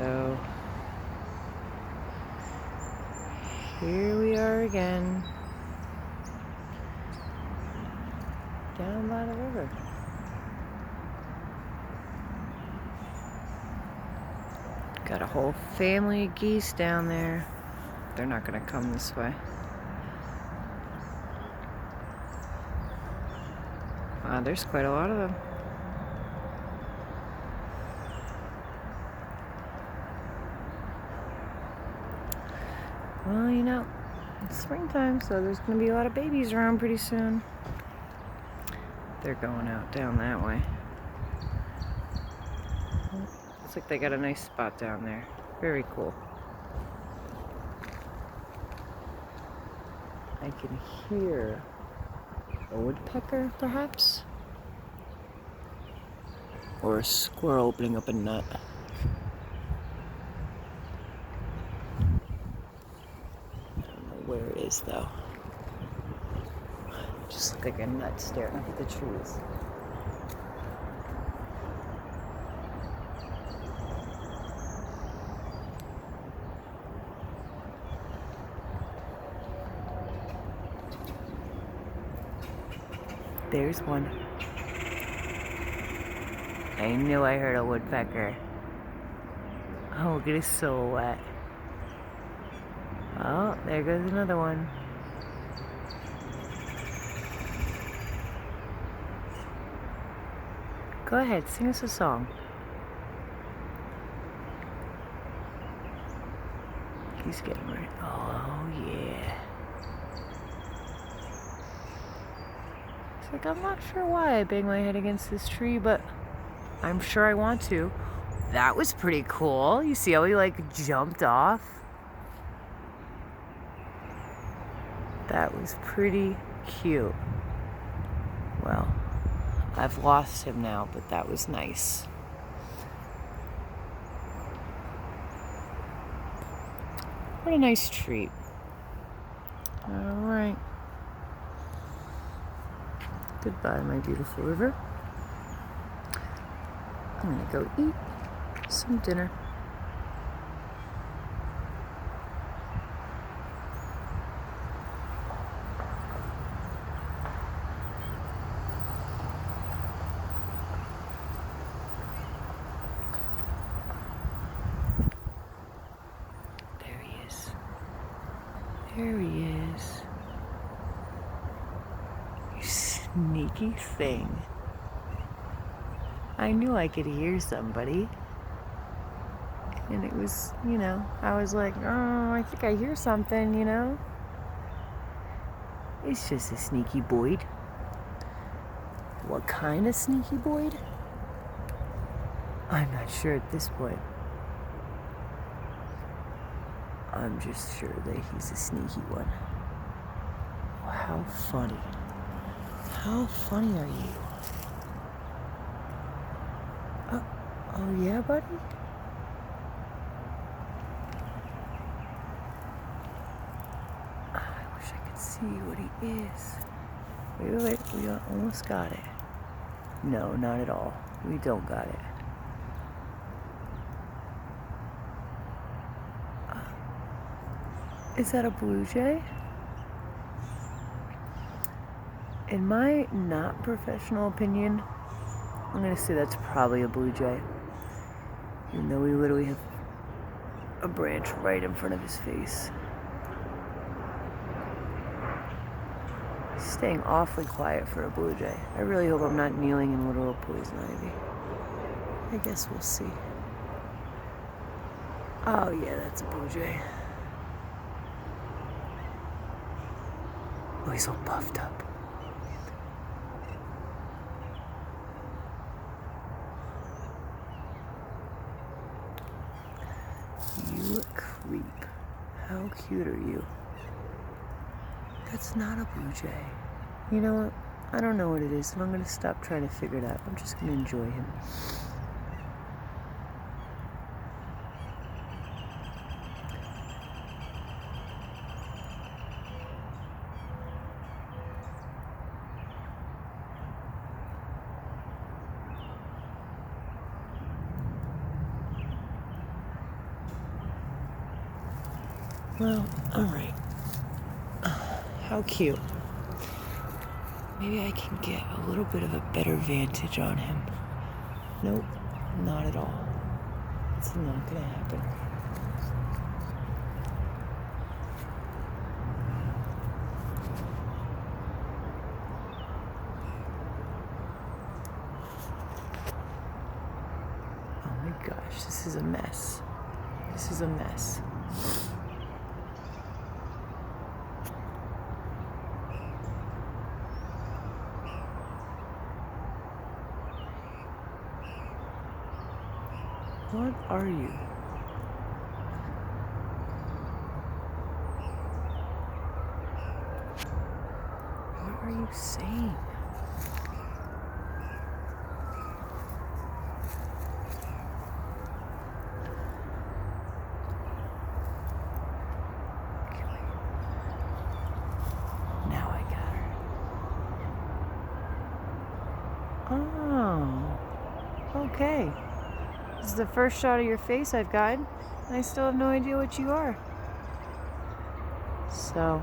So here we are again, down by the river. Got a whole family of geese down there. They're not gonna come this way. Wow, there's quite a lot of them. Well, you know, it's springtime, so there's gonna be a lot of babies around pretty soon. They're going out down that way. Looks like they got a nice spot down there. Very cool. I can hear a woodpecker, perhaps? Or a squirrel opening up a nut. I don't know where it is, though. Just look like a nut staring up at the trees. There's one. I knew I heard a woodpecker. Oh, look at his silhouette. Oh, there goes another one. Go ahead, sing us a song. He's getting ready. Oh, yeah. It's like, I'm not sure why I bang my head against this tree, but I'm sure I want to. That was pretty cool. You see how he like jumped off? That was pretty cute. Well, I've lost him now, but that was nice. What a nice treat. All right. Goodbye, my beautiful river. I'm gonna go eat some dinner. There he is. There he is. You sneaky thing. I knew I could hear somebody. And it was, you know, I was like, oh, I think I hear something, you know? It's just a sneaky Boyd. What kind of sneaky Boyd? I'm not sure at this point. I'm just sure that he's a sneaky one. Oh, how funny. How funny are you? Oh yeah, buddy? I wish I could see what he is. Wait, we almost got it. No, not at all. We don't got it. Is that a blue jay? In my not professional opinion, I'm gonna say that's probably a blue jay. Even though we literally have a branch right in front of his face. He's staying awfully quiet for a blue jay. I really hope I'm not kneeling in literal poison ivy. I guess we'll see. Oh yeah, that's a blue jay. Oh, he's all puffed up. You creep. How cute are you? That's not a blue jay. You know what? I don't know what it is, and I'm going to stop trying to figure it out. I'm just going to enjoy him. Well, alright. How cute. Maybe I can get a little bit of a better vantage on him. Nope, not at all. It's not gonna happen. Oh my gosh, this is a mess. This is a mess. What are you? What are you saying? Now I got her. Oh, okay. This is the first shot of your face I've gotten, and I still have no idea what you are. So,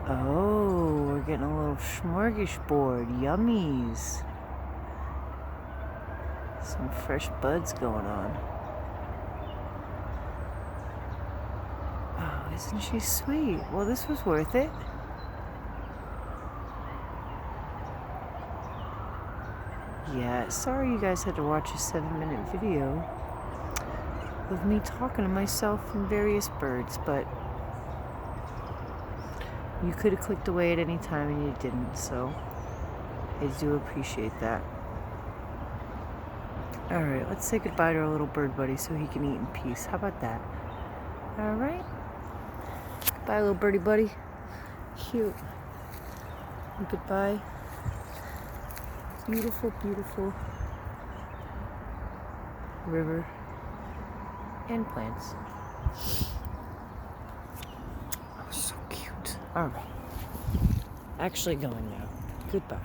oh, we're getting a little smorgasbord. Yummies. Some fresh buds going on. Oh, isn't she sweet? Well, this was worth it. Yeah, sorry you guys had to watch a 7-minute video of me talking to myself and various birds, but you could have clicked away at any time and you didn't, so I do appreciate that. Alright, let's say goodbye to our little bird buddy so he can eat in peace. How about that? Alright. Bye, little birdie buddy. Cute. And goodbye. Beautiful, beautiful river and plants. Oh, so cute. Alright. Actually going now. Goodbye.